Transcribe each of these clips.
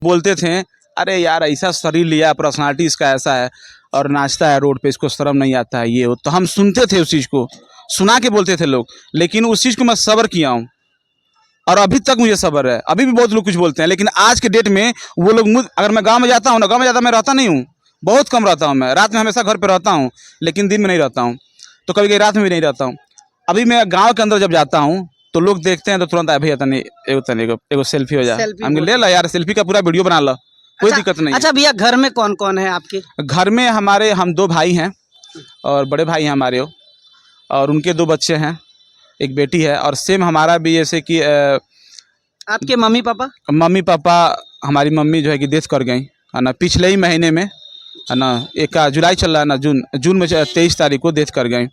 बोलते थे अरे यार ऐसा शरीर लिया, पर्सनालिटी इसका ऐसा है और नाचता है रोड पे, इसको शर्म नहीं आता है ये वो। तो हम सुनते थे उस चीज़ को, सुना के बोलते थे लोग, लेकिन उस चीज़ को मैं सब्र किया हूँ और अभी तक मुझे सब्र है। अभी भी बहुत लोग कुछ बोलते हैं, लेकिन आज के डेट में वो लोग अगर मैं गाँव में जाता हूँ ना, गाँव में ज़्यादा मैं रहता नहीं हूँ, बहुत कम रहता हूँ मैं। रात में हमेशा घर पर रहता हूँ, लेकिन दिन में नहीं रहता हूँ, तो कभी कभी रात में भी नहीं रहता हूँ। अभी मैं गाँव के अंदर जब जाता हूँ तो लोग देखते हैं तो तुरंत भैया तनी एगो सेल्फी हो जाए, हम ले ला यार सेल्फी का पूरा वीडियो बना ला, कोई दिक्कत नहीं। अच्छा भैया, घर में कौन कौन है आपके? घर में हम 2 भाई हैं और बड़े भाई हैं हमारे, और उनके 2 बच्चे हैं, एक बेटी है। और सेम हमारा भी जैसे कि आपके मम्मी पापा? हमारी मम्मी जो है कि डेथ कर गई है ना, पिछले ही महीने में है ना, 1 जुलाई चल रहा है ना, जून में 23 तारीख को डेथ कर गई।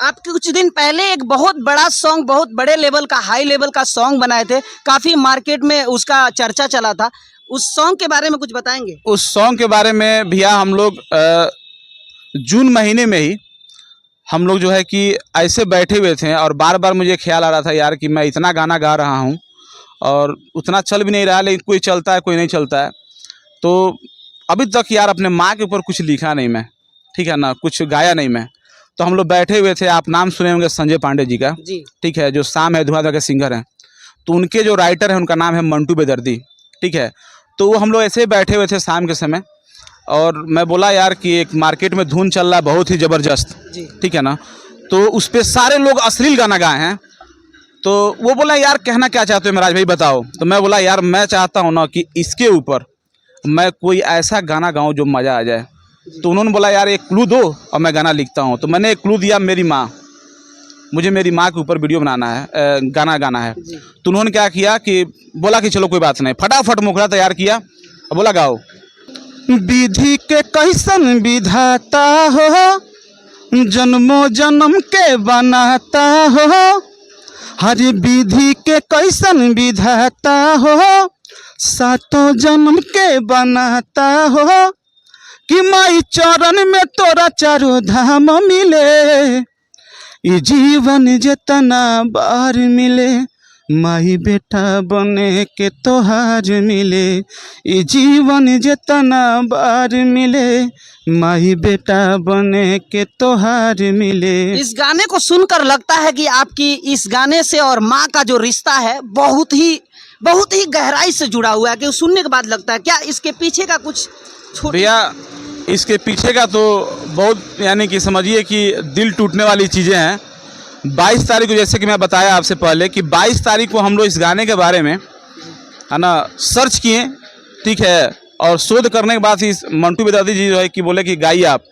आपके कुछ दिन पहले एक बहुत बड़ा सॉन्ग, बहुत बड़े लेवल का, हाई लेवल का सॉन्ग बनाए थे, काफी मार्केट में उसका चर्चा चला था। उस सॉन्ग के बारे में कुछ बताएंगे? उस सॉन्ग के बारे में भैया हम लोग जून महीने में ही हम लोग जो है कि ऐसे बैठे हुए थे और बार बार मुझे ख्याल आ रहा था यार कि मैं इतना गाना गा रहा हूँ और उतना चल भी नहीं रहा, लेकिन कोई चलता है कोई नहीं चलता है। तो अभी तक यार अपने माँ के ऊपर कुछ लिखा नहीं मैं, ठीक है ना, कुछ गाया नहीं मैं। तो हम लोग बैठे हुए थे, आप नाम सुने होंगे संजय पांडे जी का जी, ठीक है, जो शाम है धुआं के सिंगर हैं। तो उनके जो राइटर हैं उनका नाम है मंटू बेदर्दी, ठीक है। तो वो हम लोग ऐसे बैठे हुए थे शाम के समय, और मैं बोला यार कि एक मार्केट में धुन चल रहा है बहुत ही ज़बरदस्त, ठीक है ना, तो उस पर सारे लोग अश्लील गाना गाए हैं। तो वो बोला यार कहना क्या चाहते हो महाराज भाई बताओ। तो मैं बोला यार मैं चाहता हूँ ना कि इसके ऊपर मैं कोई ऐसा गाना गाऊँ जो मज़ा आ जाए। तो उन्होंने बोला यार एक क्लू दो और मैं गाना लिखता हूँ। तो मैंने एक क्लू दिया, मेरी माँ, मुझे मेरी माँ के ऊपर वीडियो बनाना है, गाना गाना है। तो उन्होंने क्या किया कि बोला कि चलो कोई बात नहीं, फटाफट मुखड़ा तैयार किया और बोला गाओ। विधि के कैसन विधाता हो, जन्मों जन्म के बनाता हो, हर विधि के कैसन विधाता हो, सातों जन्म के बनाता हो, कि माई चरण में तोरा चारों धाम मिले, ये जीवन जितना बार मिले, माई बेटा बने के तोहार मिले, ये जीवन जितना बार मिले, माई बेटा बने के तोहार मिले। इस गाने को सुनकर लगता है कि आपकी इस गाने से और माँ का जो रिश्ता है बहुत ही गहराई से जुड़ा हुआ है, कि सुनने के बाद लगता है। क्या इसके पीछे का कुछ भैया, इसके पीछे का तो बहुत यानी कि समझिए कि दिल टूटने वाली चीज़ें हैं। 22 तारीख को, जैसे कि मैं बताया आपसे पहले कि 22 तारीख को हम लोग इस गाने के बारे में है ना सर्च किए, ठीक है, और शोध करने के बाद इस मंटू बेदर्दी जी जो है कि बोले कि गाइए आप।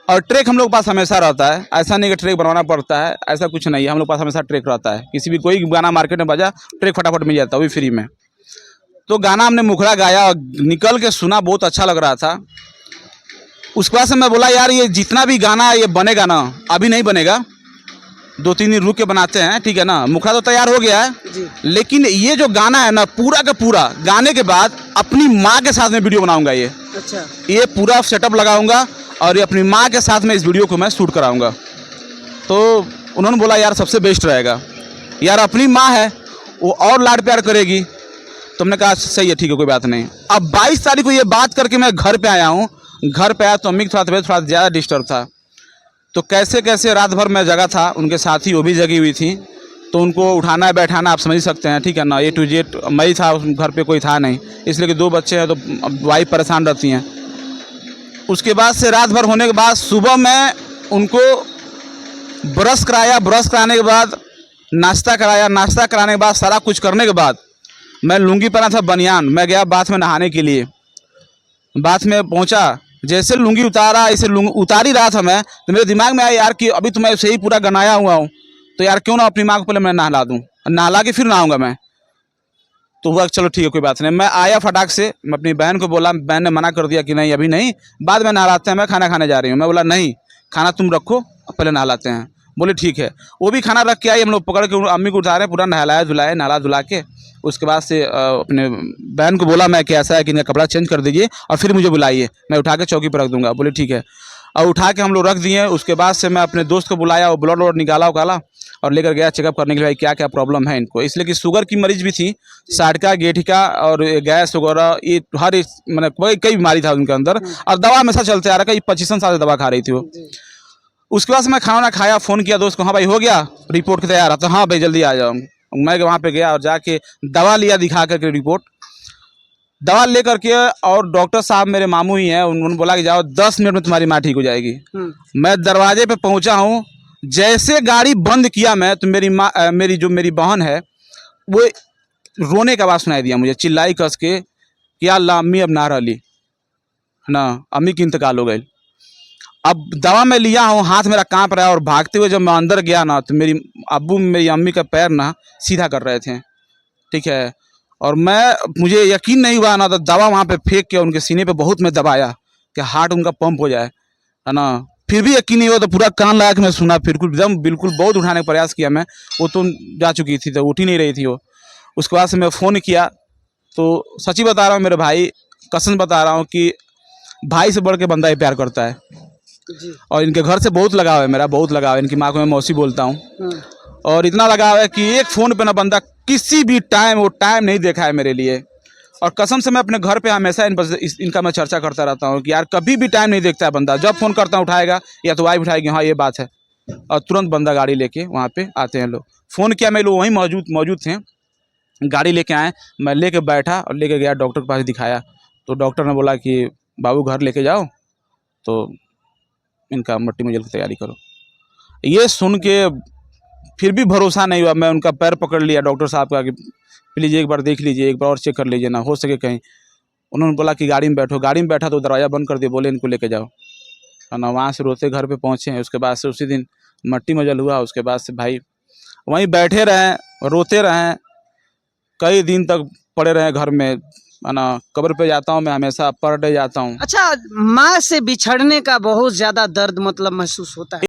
और ट्रैक हम लोग के पास हमेशा रहता है, ऐसा नहीं कि ट्रैक बनवाना पड़ता है, ऐसा कुछ नहीं है, हम लोग के पास हमेशा ट्रैक रहता है। किसी भी कोई गाना मार्केट में बजा, ट्रैक फटाफट मिल जाता है, वो भी फ्री में। तो गाना हमने मुखड़ा गाया और निकल के सुना, बहुत अच्छा लग रहा था। उसके बाद से मैं बोला यार ये जितना भी गाना ये बनेगा ना, अभी नहीं बनेगा, 2-3 दिन रुक के बनाते हैं, ठीक है ना। मुखड़ा तो तैयार हो गया है जी, लेकिन ये जो गाना है ना, पूरा का पूरा गाने के बाद अपनी माँ के साथ में वीडियो बनाऊंगा। ये अच्छा, ये पूरा सेटअप लगाऊंगा और ये अपनी माँ के साथ में इस वीडियो को मैं शूट कराऊंगा। तो उन्होंने बोला यार सबसे बेस्ट रहेगा, यार अपनी माँ है वो और लाड प्यार करेगी। तो हमने कहा सही है, ठीक है, कोई बात नहीं। अब 22 तारीख को ये बात करके मैं घर पे आया हूँ। घर पे आया तो अम्मी की थोड़ा ज़्यादा डिस्टर्ब था, तो कैसे कैसे रात भर मैं जगा था, उनके साथी वो भी जगी हुई थी, तो उनको उठाना बैठाना आप समझ सकते हैं, ठीक है ना। A to Z मैं ही था, घर पे कोई था नहीं, इसलिए कि 2 बच्चे हैं तो वाइफ परेशान रहती हैं। उसके बाद से रात भर होने के बाद सुबह मैं उनको ब्रश कराया, ब्रश कराने के बाद नाश्ता कराया, नाश्ता कराने के बाद सारा कुछ करने के बाद मैं लुंगी पहना था बनियान, मैं गया बाथ में नहाने के लिए। बाथ में पहुंचा, जैसे लुंगी उतारा, ऐसे उतार ही रहा था मैं, तो मेरे दिमाग में आया यार कि अभी तो मैं ऐसे ही पूरा गनाया हुआ हूँ, तो यार क्यों ना अपनी माँ को पहले मैं नहला दूँ, नहला के फिर नहाऊंगा मैं। तो हुआ चलो ठीक है कोई बात नहीं। मैं आया फटाक से, मैं अपनी बहन को बोला, बहन ने मना कर दिया कि नहीं अभी नहीं, बाद में नहलाते हैं, मैं खाना खाने जा रही हूँ। मैं बोला नहीं, खाना तुम रखो, पहले नहलाते हैं। बोले ठीक है। वो भी खाना रख के आई, हम लोग पकड़ के अम्मी को उतारे, पूरा नहलाया धुलाया, नहला धुला के उसके बाद से अपने बहन को बोला मैं कि ऐसा है कि इनका कपड़ा चेंज कर दीजिए और फिर मुझे बुलाइए, मैं उठा के चौकी पर रख दूंगा। बोले ठीक है। और उठा के हम लोग रख दिए। उसके बाद से मैं अपने दोस्त को बुलाया, वो ब्लड वोड निकाला और लेकर गया चेकअप करने के लिए, भाई क्या क्या प्रॉब्लम है इनको। इसलिए कि शुगर की मरीज भी थी, साटका, गेठिका और गैस वगैरह, ये हर एक मतलब कई बीमारी था उनके अंदर, और दवा हमेशा चलते आ रहा, कई 25 साल से दवा खा रही थी वो। उसके बाद से मैं खाना खाया, फ़ोन किया दोस्त को, हाँ भाई हो गया रिपोर्ट के तैयार है, तो हाँ भाई जल्दी आ जाओ। मैं वहाँ पे गया और जाके दवा लिया, दिखा करके रिपोर्ट, दवा ले करके, और डॉक्टर साहब मेरे मामू ही हैं, उन्होंने बोला कि जाओ 10 मिनट में तुम्हारी माँ ठीक हो जाएगी। मैं दरवाजे पे पहुंचा हूँ, जैसे गाड़ी बंद किया मैं, तो मेरी बहन है वो रोने का आवाज़ सुनाई दिया मुझे, चिल्लाई कस के कि अल्लाह अम्मी अब ना रही है ना, अम्मी की इंतकाल हो गई। अब दवा मैं लिया हूँ, हाथ मेरा कांप रहा है, और भागते हुए जब मैं अंदर गया ना, तो मेरी अम्मी का पैर ना सीधा कर रहे थे, ठीक है। और मुझे यकीन नहीं हुआ ना, तो दवा वहाँ पे फेंक के उनके सीने पे बहुत मैं दबाया कि हार्ट उनका पंप हो जाए, है ना। फिर भी यकीन नहीं हुआ, तो पूरा कान लगा के मैं सुना, फिर बिल्कुल बहुत उठाने का प्रयास किया मैं, वो तो जा चुकी थी, तो उठ ही नहीं रही थी वो। उसके बाद से मैं फ़ोन किया, तो सच्ची बता रहा हूँ मेरे भाई, कसम बता रहा हूँ कि भाई से बढ़ के बंदा ही प्यार करता है। और इनके घर से बहुत लगाव है, मेरा बहुत लगाव है, इनकी माँ को मैं मौसी बोलता हूँ। और इतना लगाव है कि एक फ़ोन पे ना बंदा किसी भी टाइम वो टाइम नहीं देखा है मेरे लिए। और कसम से मैं अपने घर पे हमेशा इनका मैं चर्चा करता रहता हूँ कि यार कभी भी टाइम नहीं देखता है बंदा, जब फ़ोन करता हूँ उठाएगा, या तो वाइफ उठाएगी, हाँ ये बात है, और तुरंत बंदा गाड़ी लेके वहाँ पे आते हैं लोग। फ़ोन किया, मैं लोग वहीं मौजूद थे, गाड़ी लेके आए, मैं लेके बैठा और लेके गया डॉक्टर के पास दिखाया, तो डॉक्टर ने बोला कि बाबू घर लेके जाओ, तो इनका मट्टी में जल की तैयारी करो। ये सुन के फिर भी भरोसा नहीं हुआ, मैं उनका पैर पकड़ लिया डॉक्टर साहब का कि प्लीज़ एक बार देख लीजिए, एक बार और चेक कर लीजिए ना, हो सके कहीं। उन्होंने बोला कि गाड़ी में बैठो, गाड़ी में बैठा तो दरवाज़ा बंद कर दिया, बोले इनको लेके जाओ, है ना। वहाँ से रोते घर पे पहुँचे हैं। उसके बाद से उसी दिन मट्टी मजल हुआ। उसके बाद से भाई वहीं बैठे रहें, रोते रहें, कई दिन तक पड़े रहे घर में, है ना। कब्र पे जाता हूँ मैं, हमेशा पर डे जाता हूँ। अच्छा, माँ से बिछड़ने का बहुत ज़्यादा दर्द मतलब महसूस होता है।